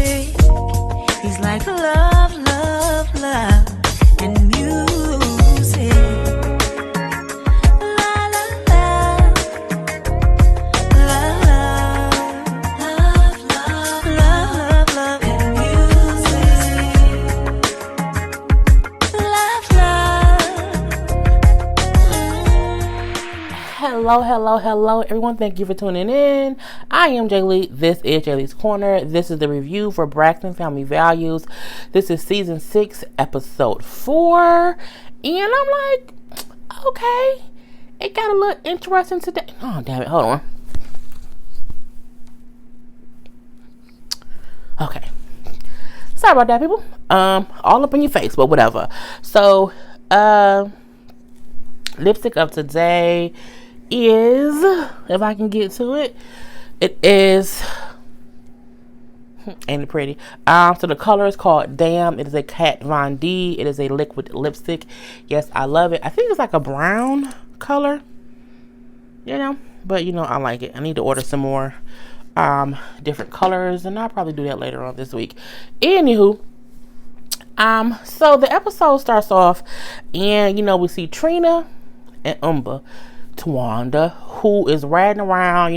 music. He's like love, love, love, and music. La la la, love, love, love, love, love, love, and music. Love, Hello, everyone. Thank you for tuning in. I am Jay Lee. This is Jay Lee's Corner. This is the review for Braxton Family Values. This is season 6, episode 4. And I'm like, okay, it got a little interesting today. Oh, damn it. Hold on. Okay. Sorry about that, people. All up in your face, but whatever. So, lipstick of today is, if I can get to it, it is, ain't it pretty? So the color is called Damn. It is a Kat Von D. It is a liquid lipstick. Yes, I love it. I think it's like a brown color, but I like it. I need to order some more different colors, and I'll probably do that later on this week. Anywho, so the episode starts off, and we see Trina and Tawanda, who is riding around,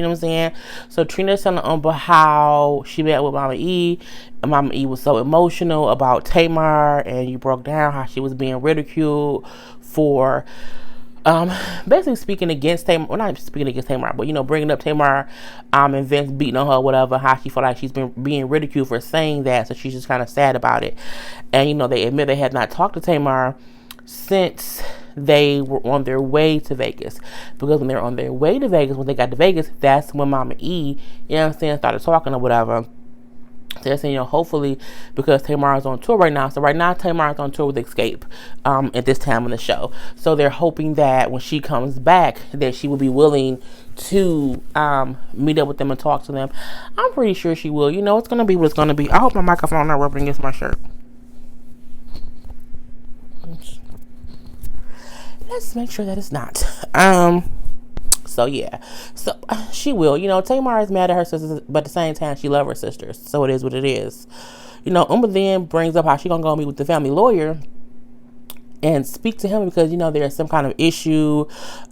So Trina's telling Umba how she met with Mama E, and Mama E was so emotional about Tamar, and you broke down how she was being ridiculed for basically speaking against Tamar. Well, not speaking against Tamar, but bringing up Tamar, and Vince beating on her, whatever. How she felt like she's been being ridiculed for saying that, so she's just kind of sad about it. And they admit they had not talked to Tamar since they were on their way to Vegas, because when they were on their way to Vegas, when they got to Vegas, that's when Mama E, started talking or whatever. They're saying, hopefully, because Tamar is on tour right now. So right now, Tamar is on tour with Escape at this time in the show. So they're hoping that when she comes back, that she will be willing to meet up with them and talk to them. I'm pretty sure she will. It's going to be what it's going to be. I hope my microphone not rubbing against my shirt. Let's make sure that it's not. So yeah. So she will. Tamar is mad at her sisters, but at the same time, she loves her sisters. So it is what it is. Uma then brings up how she gonna go meet with the family lawyer and speak to him because, there's some kind of issue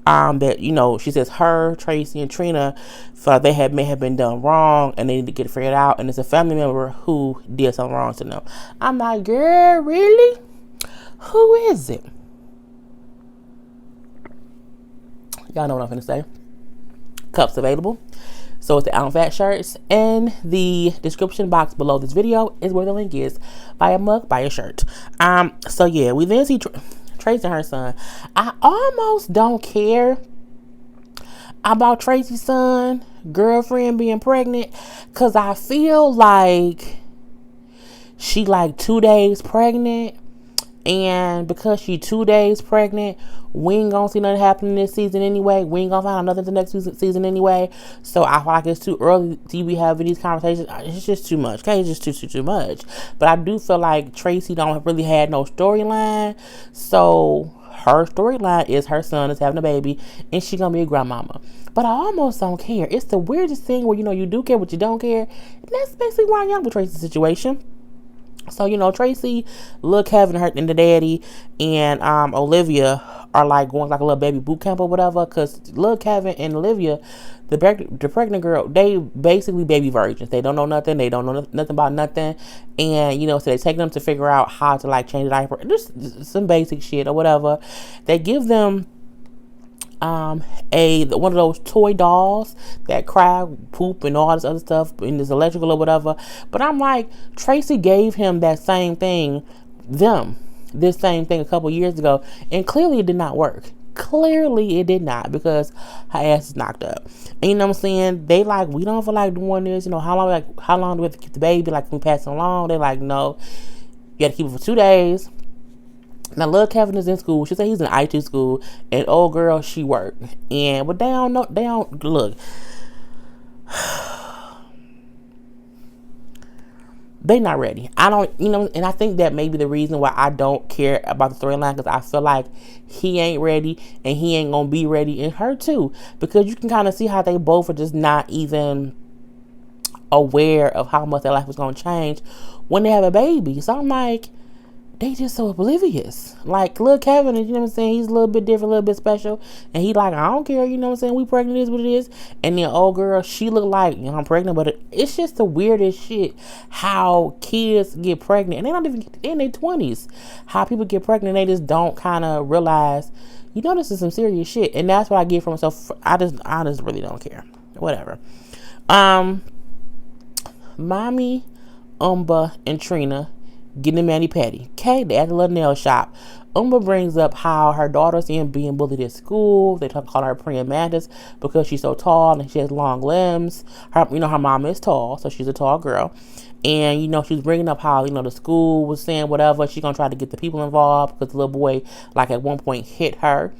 that, she says her, Tracy, and Trina thought may have been done wrong and they need to get it figured out. And it's a family member who did something wrong to them. I'm like, girl, really? Who is it? Y'all know what I'm going to say. Cups available. So it's the F.A.T shirts. And the description box below this video is where the link is. Buy a mug, buy a shirt. So yeah, we then see Tracy and her son. I almost don't care about Tracy's son, girlfriend being pregnant, because I feel like she 2 days pregnant. And because she 2 days pregnant, we ain't gonna see nothing happening this season anyway. We ain't gonna find out nothing the next season anyway. So I feel like it's too early to be having these conversations. It's just too much. Okay, it's just too much. But I do feel like Tracy don't really had no storyline. So her storyline is her son is having a baby and she gonna be a grandmama. But I almost don't care. It's the weirdest thing where you do care but you don't care. And that's basically why I'm with Tracy's situation. So, Tracy, Lil Kevin, her and the daddy, and Olivia are going a little baby boot camp or whatever. Because Lil Kevin and Olivia, the pregnant girl, they basically baby virgins. They don't know nothing. They don't know nothing about nothing. And, so they take them to figure out how to change the diaper. Just some basic shit or whatever. They give them one of those toy dolls that cry, poop, and all this other stuff, and it's electrical or whatever. But I'm like, Tracy gave him this same thing a couple years ago, and clearly it did not work. Clearly it did not, because her ass is knocked up. And you know what I'm saying? They we don't feel like doing this. How long do we have to keep the baby? Can we pass it along? They no, you got to keep it for 2 days. Now, Lil Kevin is in school. She said he's in IT school, and old girl, she worked. But they don't look. They not ready. I don't, and I think that may be the reason why I don't care about the storyline, because I feel like he ain't ready, and he ain't gonna be ready, and her too, because you can kind of see how they both are just not even aware of how much their life was going to change when they have a baby. So I'm like, they just so oblivious. Like, little Kevin, you know what I'm saying? He's a little bit different, a little bit special. And he like, I don't care, you know what I'm saying? We pregnant, is what it is. And then old girl, she look like, you know, I'm pregnant. But it's just the weirdest shit how kids get pregnant. And they don't even in their 20s. How people get pregnant, they just don't kind of realize, you know, this is some serious shit. And that's what I get from myself. I just really don't care. Whatever. Mommy, and Trina getting a mani-pedi. Okay, they at the little nail shop. Brings up how her daughter's being bullied at school. They call her praying mantis because she's so tall and she has long limbs. Her mom is tall, so she's a tall girl. And, she's bringing up how, the school was saying whatever. She's going to try to get the people involved because the little boy, like, at one point hit her.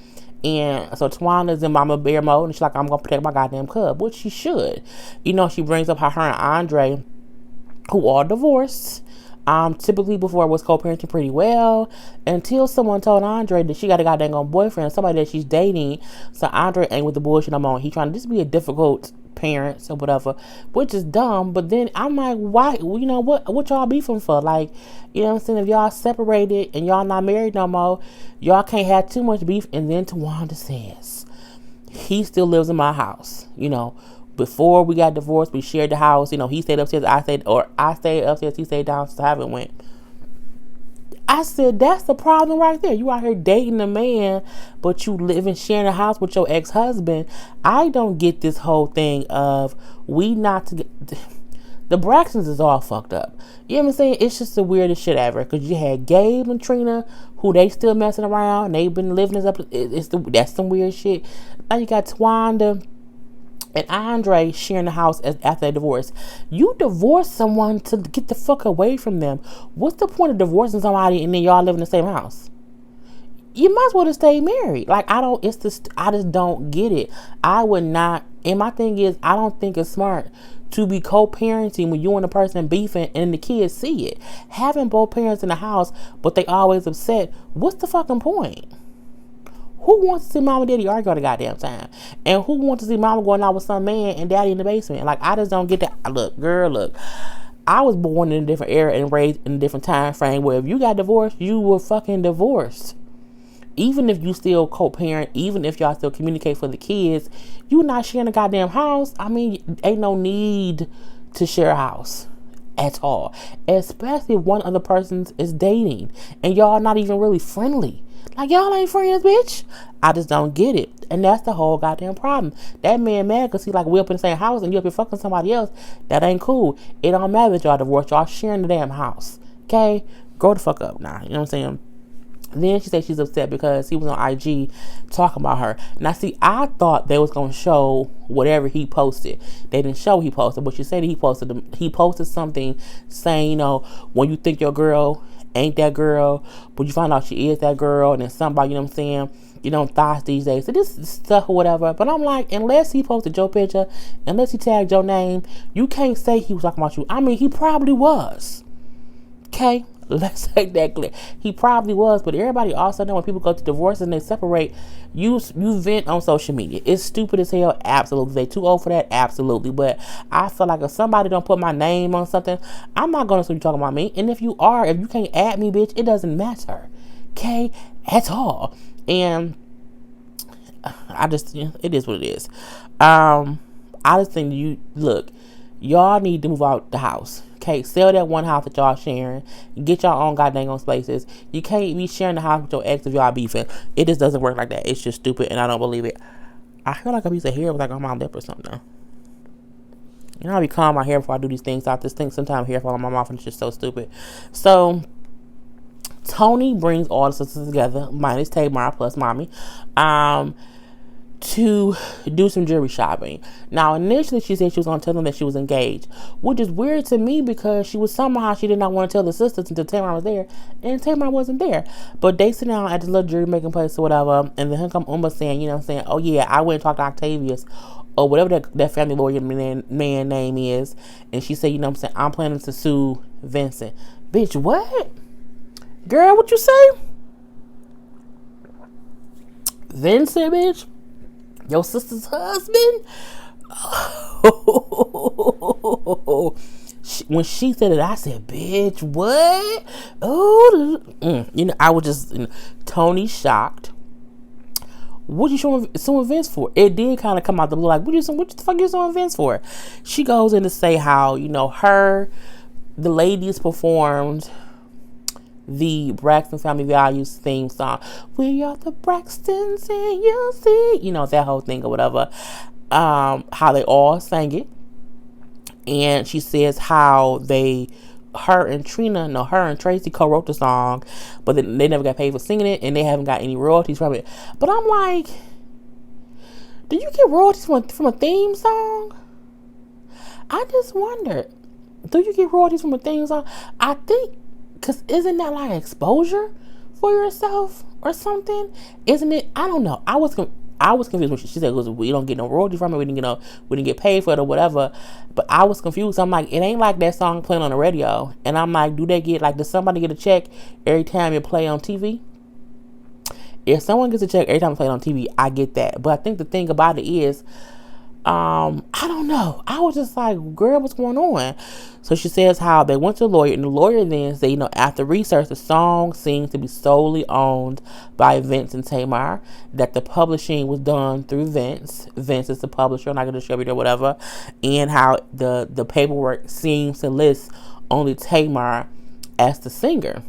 And so Tawana's in mama bear mode, and she's like, I'm going to protect my goddamn cub, which she should. She brings up how her and Andre, who are divorced, typically before was co-parenting pretty well until someone told Andre that she got a goddamn boyfriend, somebody that she's dating. So Andre ain't with the bullshit I'm on. He trying to just be a difficult parent or whatever, which is dumb. But then I'm like, why? What y'all beefing for? Like, you know what I'm saying? If y'all separated and y'all not married no more, y'all can't have too much beef. And then Tawanda says, he still lives in my house. Before we got divorced, we shared the house. He stayed upstairs, I stayed upstairs, he stayed downstairs. I haven't went. I said, that's the problem right there. You out here dating a man, but you live and sharing a house with your ex-husband. I don't get this whole thing of we not to get... The Braxtons is all fucked up. You know what I'm saying? It's just the weirdest shit ever. Because you had Gabe and Trina, who they still messing around. They've been living this up. That's some weird shit. Now you got Twanda and Andre sharing the house after they divorce. You divorce someone to get the fuck away from them. What's the point of divorcing somebody and then y'all live in the same house? You might as well just stay married. Like, I just don't get it. I would not, and my thing is, I don't think it's smart to be co-parenting when you and the person beefing and the kids see it. Having both parents in the house, but they always upset, what's the fucking point? Who wants to see mama and daddy argue all the goddamn time? And who wants to see mama going out with some man and daddy in the basement? Like, I just don't get that. Look, I was born in a different era and raised in a different time frame where if you got divorced, you were fucking divorced. Even if you still co-parent, even if y'all still communicate for the kids, you not sharing a goddamn house. I mean, ain't no need to share a house at all. Especially if one other person is dating and y'all not even really friendly. Like, y'all ain't friends, bitch. I just don't get it. And that's the whole goddamn problem. That man mad because he like, we up in the same house and you up here fucking somebody else. That ain't cool. It don't matter that y'all divorced. Y'all sharing the damn house. Okay? Grow the fuck up now. You know what I'm saying? Then she said she's upset because he was on IG talking about her. Now, see, I thought they was going to show whatever he posted. They didn't show what he posted, but she said he posted something saying, when you think your girl ain't that girl, but you find out she is that girl, and then somebody, you know what I'm saying, thoughts these days. So this stuff or whatever. But I'm like, unless he posted your picture, unless he tagged your name, you can't say he was talking about you. I mean, he probably was. Okay? Let's take that clear. He probably was, but everybody also know when people go to divorce and they separate, you vent on social media. It's stupid as hell, absolutely. They too old for that, absolutely. But I feel like if somebody don't put my name on something, I'm not gonna assume you talking about me. And if you can't add me, bitch, it doesn't matter, okay, at all. And I just, it is what it is. I just think y'all need to move out the house. Okay, sell that one house that y'all sharing. Get y'all own goddamn spaces. You can't be sharing the house with your ex if y'all beefing. It just doesn't work like that. It's just stupid, and I don't believe it. I feel like a piece of hair was like on my lip or something. I be calm my hair before I do these things. I just think sometimes hair fall on my mouth and it's just so stupid. So Tony brings all the sisters together, minus Tamar plus mommy, to do some jewelry shopping. Now, initially, she said she was going to tell them that she was engaged, which is weird to me because she did not want to tell the sisters until Tamar was there, and Tamar wasn't there. But they sit down at the little jewelry making place or whatever, and then here come Uma saying, oh yeah, I went and talked to Octavius, or whatever that family lawyer man name is, and she said, I'm planning to sue Vincent. Bitch, what? Girl, what you say? Vincent, bitch? Your sister's husband? When she said it, I said, "Bitch, what?" Oh, I was just Tony shocked. What you showing Vince for? It did kind of come out the blue, like, what the fuck you showing Vince for? She goes in to say how the ladies performed the Braxton Family Values theme song. We are the Braxtons and you'll see, that whole thing or whatever. How they all sang it. And she says how her and Tracy co-wrote the song, but then they never got paid for singing it, and they haven't got any royalties from it. But I'm like, do you get royalties from a theme song? I just wonder, do you get royalties from a theme song? I think, because isn't that like exposure for yourself or something? Isn't it? I don't know. I was confused when she said, we don't get no royalty from it. We didn't get paid for it or whatever. But I was confused. I'm like, it ain't like that song playing on the radio. And I'm like, does somebody get a check every time it play on TV? If someone gets a check every time it play on TV, I get that. But I think the thing about it is, I don't know. I was just like, girl, what's going on? So she says how they went to a lawyer, and the lawyer then said, after research, the song seems to be solely owned by Vince and Tamar, that the publishing was done through Vince. Vince is the publisher, not a distributor or whatever, and how the paperwork seems to list only Tamar as the singer.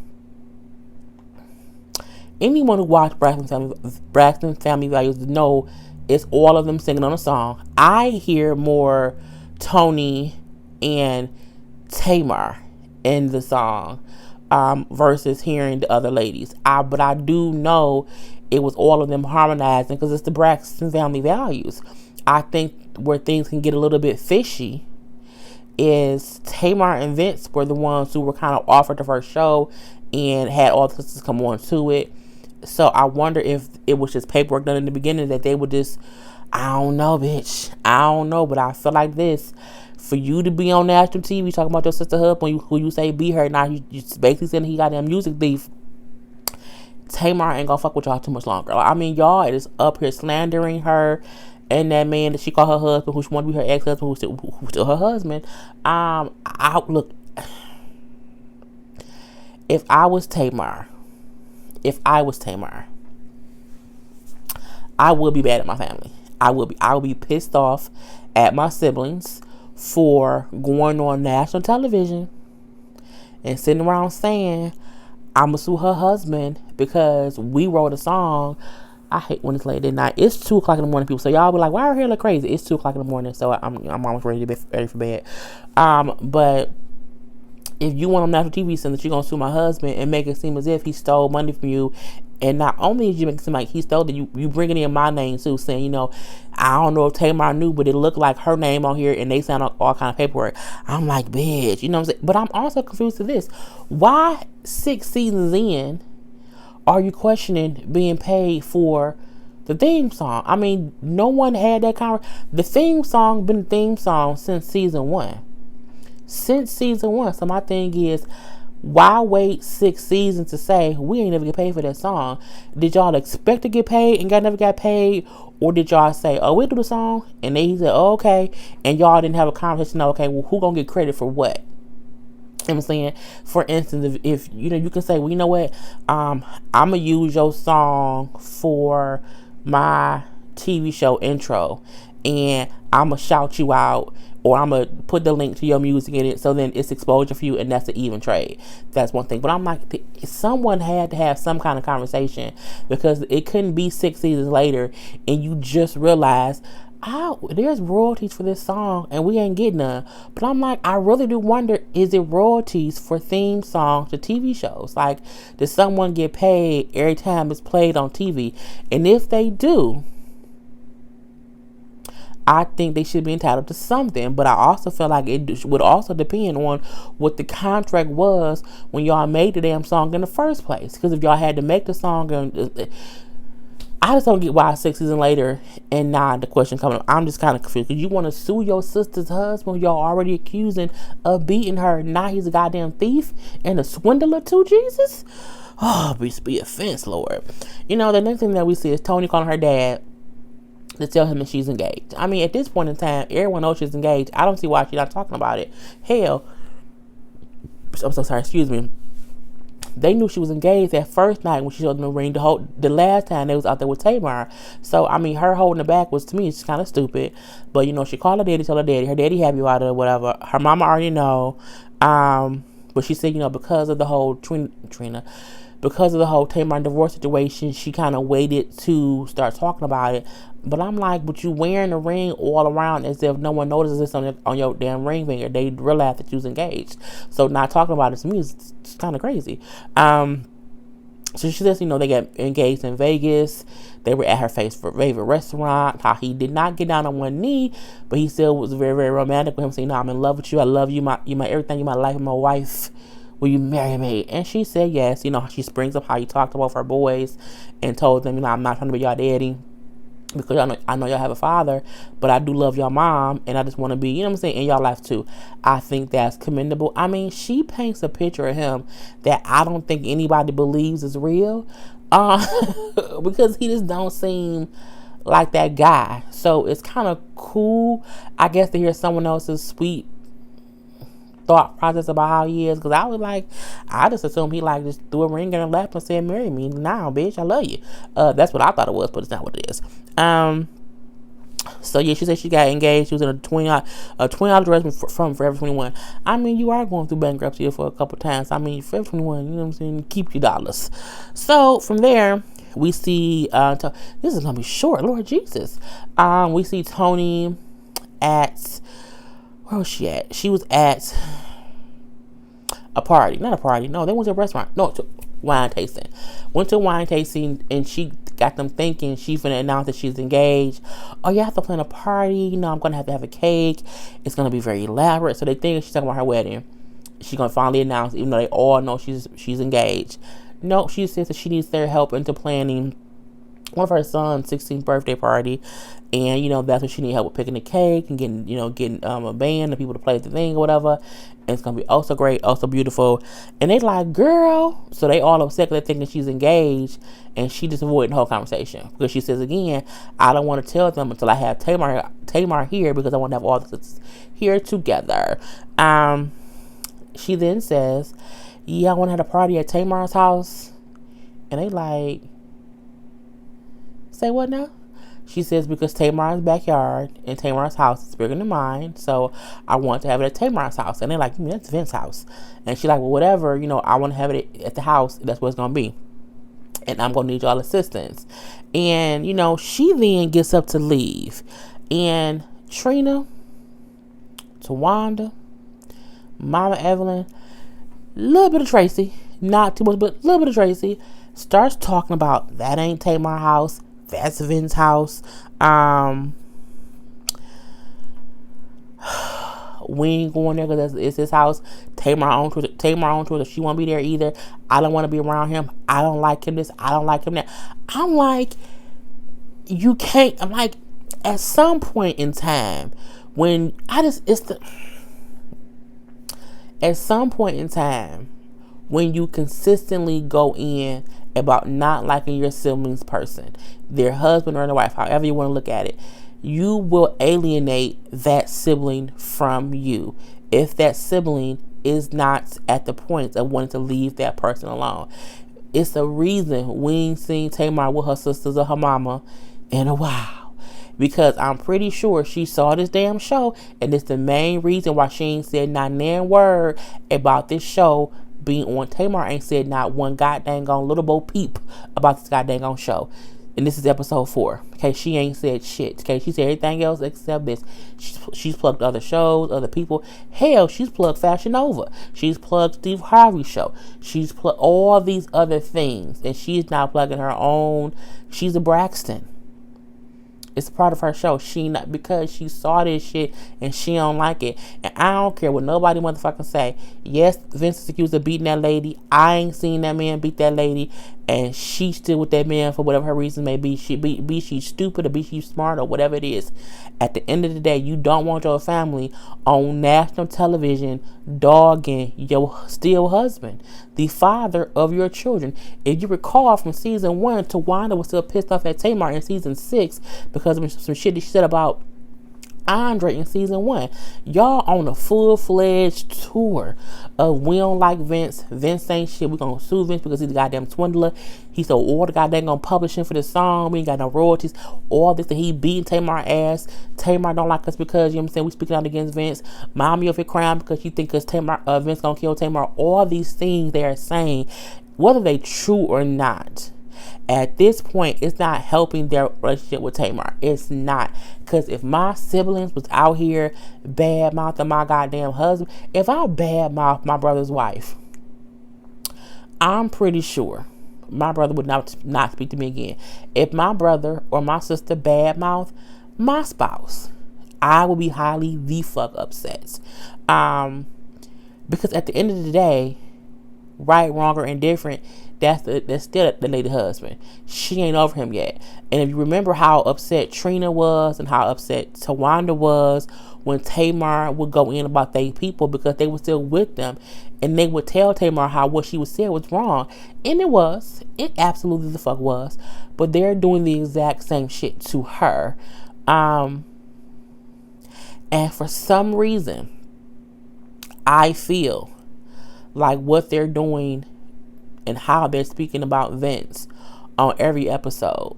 Anyone who watched Braxton Family Values know it's all of them singing on a song. I hear more Tony and Tamar in the song versus hearing the other ladies. But I do know it was all of them harmonizing because it's the Braxton Family Values. I think where things can get a little bit fishy is Tamar and Vince were the ones who were kind of offered the first show and had all the sisters come on to it. So I wonder if it was just paperwork done in the beginning that they would just, I don't know, bitch. I don't know, but I feel like this. For you to be on national TV talking about your sister husband, who you say be her, now you basically saying he got that music thief. Tamar ain't gonna fuck with y'all too much longer. I mean, y'all is up here slandering her and that man that she called her husband, who she wanted to be her ex-husband, who's still her husband. Look, if I was Tamar, I would be mad at my family. I would be pissed off at my siblings for going on national television and sitting around saying, I'm going to sue her husband because we wrote a song. I hate when it's late at night. It's 2 o'clock in the morning, people. So y'all be like, why are you look crazy? It's 2 o'clock in the morning, so I'm almost ready for bed. But if you want on national TV saying that you're going to sue my husband and make it seem as if he stole money from you, and not only did you make it seem like he stole it, you bringing in my name too, saying, I don't know if Tamar knew, but it looked like her name on here and they signed all kind of paperwork. I'm like, bitch, you know what I'm saying? But I'm also confused to this. Why 6 seasons in are you questioning being paid for the theme song? I mean, no one had that the theme song been the theme song since season 1. So my thing is, why wait 6 seasons to say we ain't never get paid for that song? Did y'all expect to get paid and never got paid? Or did y'all say, oh, we'll do the song? And then he said, oh, okay. And y'all didn't have a conversation, okay, well, who gonna get credit for what? You know what I'm saying? For instance, if you can say, well, you know what? I'm gonna use your song for my TV show intro, and I'm gonna shout you out, or I'm gonna put the link to your music in it, so then it's exposure for you, and that's an even trade. That's one thing. But I'm like, someone had to have some kind of conversation, because it couldn't be 6 seasons later and you just realize, there's royalties for this song and we ain't getting none. But I'm like, I really do wonder, is it royalties for theme songs to TV shows? Like, does someone get paid every time it's played on TV? And if they do, I think they should be entitled to something. But I also feel like it would also depend on what the contract was when y'all made the damn song in the first place. Because if y'all had to make the song, I just don't get why 6 seasons later and now the question coming up. I'm just kind of confused. Because you want to sue your sister's husband, y'all already accusing of beating her. Now he's a goddamn thief and a swindler too, Jesus? Oh, be offense, Lord. The next thing that we see is Tony calling her dad to tell him that she's engaged. I mean, at this point in time, everyone knows she's engaged. I don't see why she's not talking about it. Hell, I'm so sorry, excuse me. They knew she was engaged that first night when she showed them the ring. The last time they was out there with Tamar. So, I mean, her holding it back was, to me, it's kind of stupid. But, you know, she called her daddy, told her daddy. Her daddy happy about it or whatever. Her mama already know. But she said, you know, because of the whole because of the whole Tamar divorce situation, she kind of waited to start talking about it. But I'm like, but you wearing the ring all around as if no one notices this on your damn ring finger. They realize that you was engaged. So not talking about it to me is kind of crazy. So she says, you know, they got engaged in Vegas. They were at her favorite restaurant. How he did not get down on one knee, but he still was very, very romantic with him, saying, no, I'm in love with you. I love you. You my everything. You my life. My wife. Will you marry me? And she said yes. You know, she springs up how he talked about her boys and told them, you know, I'm not trying to be y'all daddy, because I know y'all have a father, but I do love y'all mom, and I just want to be, you know what I'm saying, in y'all life too. I think that's commendable. I mean, she paints a picture of him that I don't think anybody believes is real, because he just don't seem like that guy. So it's kind of cool, I guess, to hear someone else's sweet thought process about how he is, because I was like, I just assumed he like just threw a ring in her lap and said, marry me now, bitch, I love you. That's what I thought it was, but it's not what it is. So yeah, she said she got engaged. She was in a $20 dress from Forever 21. I mean, you are going through bankruptcy for a couple times. I mean, Forever 21, you know what I'm saying, keep your dollars. So from there, we see this is gonna be short, Lord Jesus. We see Tony at, where was she at? She was at a party. Not a party. No, they went to a restaurant. No, to wine tasting. Went to wine tasting, and she got them thinking she's finna announce that she's engaged. Oh, you have to plan a party. You know, I'm gonna have to have a cake. It's gonna be very elaborate. So they think she's talking about her wedding. She's gonna finally announce, even though they all know she's engaged. No, she says that she needs their help into planning one of her son's 16th birthday party, and you know that's what she need help with, picking the cake and getting a band and people to play the thing or whatever. And it's gonna be also great, also beautiful. And they like, girl, so they all upset because they thinking she's engaged, and she just avoiding the whole conversation because she says again, I don't want to tell them until I have Tamar here, because I want to have all this here together. She then says, yeah, I want to have a party at Tamar's house, and they like, say what now? She says, because Tamar's backyard and Tamar's house is bigger than mine, so I want to have it at Tamar's house. And they're like, that's Vince's house. And she's like, well, whatever, you know, I want to have it at the house. That's what it's going to be. And I'm going to need y'all assistance. And, you know, she then gets up to leave. And Trina, Tawanda, Mama Evelyn, a little bit of Tracy, not too much, but a little bit of Tracy, starts talking about that ain't Tamar's house. That's Vince's house. We ain't going there because it's his house. Tamar on tour. She won't be there either. I don't want to be around him. I don't like him this. I don't like him that. I'm like, you can't. I'm like, at some point in time, at some point in time, when you consistently go in about not liking your sibling's person, their husband or their wife, however you want to look at it, you will alienate that sibling from you if that sibling is not at the point of wanting to leave that person alone. It's a reason we ain't seen Tamar with her sisters or her mama in a while, because I'm pretty sure she saw this damn show, and it's the main reason why she ain't said not one word about this show being on. Tamar ain't said not one goddamn little bo peep about this goddamn show. And this is episode 4. Okay, she ain't said shit. Okay, she said everything else except this. She's plugged other shows, other people. Hell, she's plugged Fashion Nova. She's plugged Steve Harvey's show. She's plugged all these other things, and she's not plugging her own. She's a Braxton. It's part of her show. She not, because she saw this shit and she don't like it. And I don't care what nobody motherfucking say. Yes, Vince is accused of beating that lady. I ain't seen that man beat that lady. and she's still with that man for whatever her reason may be. Be she's stupid or be she's smart or whatever it is. At the end of the day, you don't want your family on national television dogging your still husband, the father of your children. If you recall from season 1, Tawanda was still pissed off at Tamar in season 6 because of some shit that she said about Andre in season 1. Y'all on a full-fledged tour of we don't like Vince. Vince ain't shit. We gonna sue Vince because he's a goddamn swindler. He said all the goddamn gonna publish him for this song. We ain't got no royalties. All this that he beating Tamar ass. Tamar don't like us because, you know what I'm saying, we speaking out against Vince. Mommy of your crime because you think because Tamar Vince gonna kill Tamar. All these things they are saying, whether they true or not, at this point, it's not helping their relationship with Tamar. It's not. Because if my siblings was out here bad-mouthing my goddamn husband, if I bad-mouth my brother's wife, I'm pretty sure my brother would not speak to me again. If my brother or my sister bad-mouth my spouse, I would be highly the fuck upset. Because at the end of the day, right, wrong, or indifferent, that's still the lady husband. She ain't over him yet. And if you remember how upset Trina was and how upset Tawanda was when Tamar would go in about they people because they were still with them, and they would tell Tamar how what she was saying was wrong, and it absolutely the fuck was. But they're doing the exact same shit to her, and for some reason, I feel like what they're doing and how they're speaking about Vince on every episode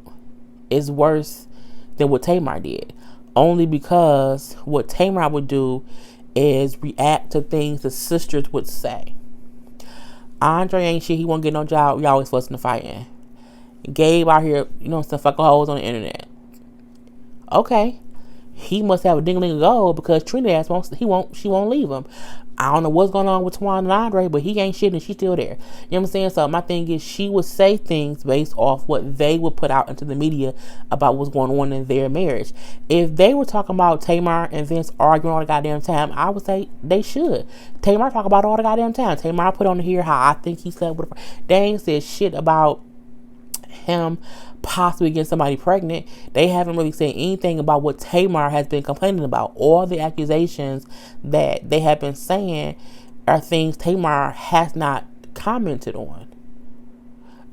is worse than what Tamar did. Only because what Tamar would do is react to things the sisters would say. Andre ain't shit. He won't get no job. We always fussing and fighting. Gabe out here, some fucking hoes on the internet. Okay. He must have a ding-a-ling of gold because Trina ass she won't leave him. I don't know what's going on with Twan and Andre, but he ain't shit and she's still there. You know what I'm saying? So my thing is, she would say things based off what they would put out into the media about what's going on in their marriage. If they were talking about Tamar and Vince arguing all the goddamn time, I would say they should. Tamar talk about all the goddamn time. Tamar put on here how I think he slept with her. They ain't said shit about him possibly getting somebody pregnant. They haven't really said anything about what Tamar has been complaining about. All the accusations that they have been saying are things Tamar has not commented on.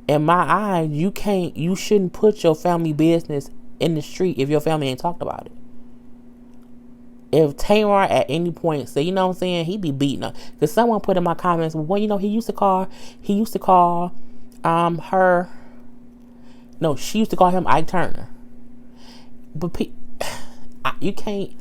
In my eyes, you shouldn't put your family business in the street if your family ain't talked about it. If Tamar at any point say, he'd be beating her. Because someone put in my comments, well, he used to call her. No, she used to call him Ike Turner. But you can't.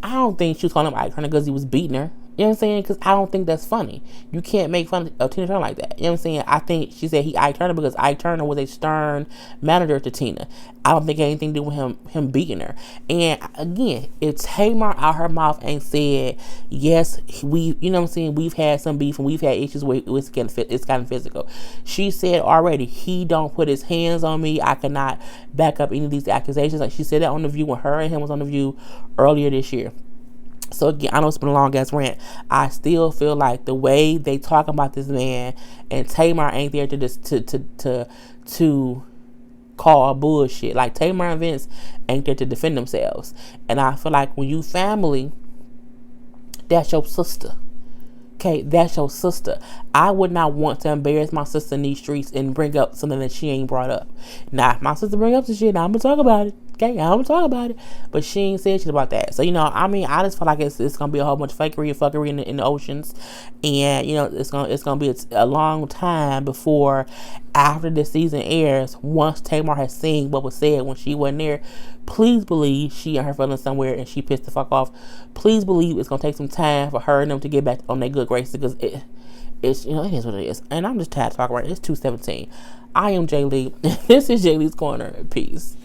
I don't think she was calling him Ike Turner because he was beating her. You know what I'm saying? Because I don't think that's funny. You can't make fun of Tina Turner like that. You know what I'm saying? I think she said he Ike Turner because Ike Turner was a stern manager to Tina. I don't think it had anything to do with him beating her. And again, if Tamar out her mouth ain't said, yes, we've had some beef and we've had issues where it's gotten physical. She said already, he don't put his hands on me. I cannot back up any of these accusations. Like she said that on The View when her and him was on The View earlier this year. So again, I know it's been a long ass rant. I still feel like the way they talk about this man and Tamar ain't there to call bullshit. Like Tamar and Vince ain't there to defend themselves. And I feel like when you family, that's your sister. Okay, that's your sister. I would not want to embarrass my sister in these streets and bring up something that she ain't brought up. Now, if my sister bring up some shit, I'm gonna talk about it. Okay, I'm gonna talk about it. But she ain't said shit about that. So, I just feel like it's gonna be a whole bunch of fakery and fuckery in the oceans. And, it's gonna be a long time before after the season airs, once Tamar has seen what was said when she wasn't there. Please believe she and her feelings somewhere and she pissed the fuck off. Please believe it's gonna take some time for her and them to get back on their good graces because it is what it is. And I'm just tired of talking right. It's 2:17. I am Jay Lee. This is Jay Lee's Corner. Peace.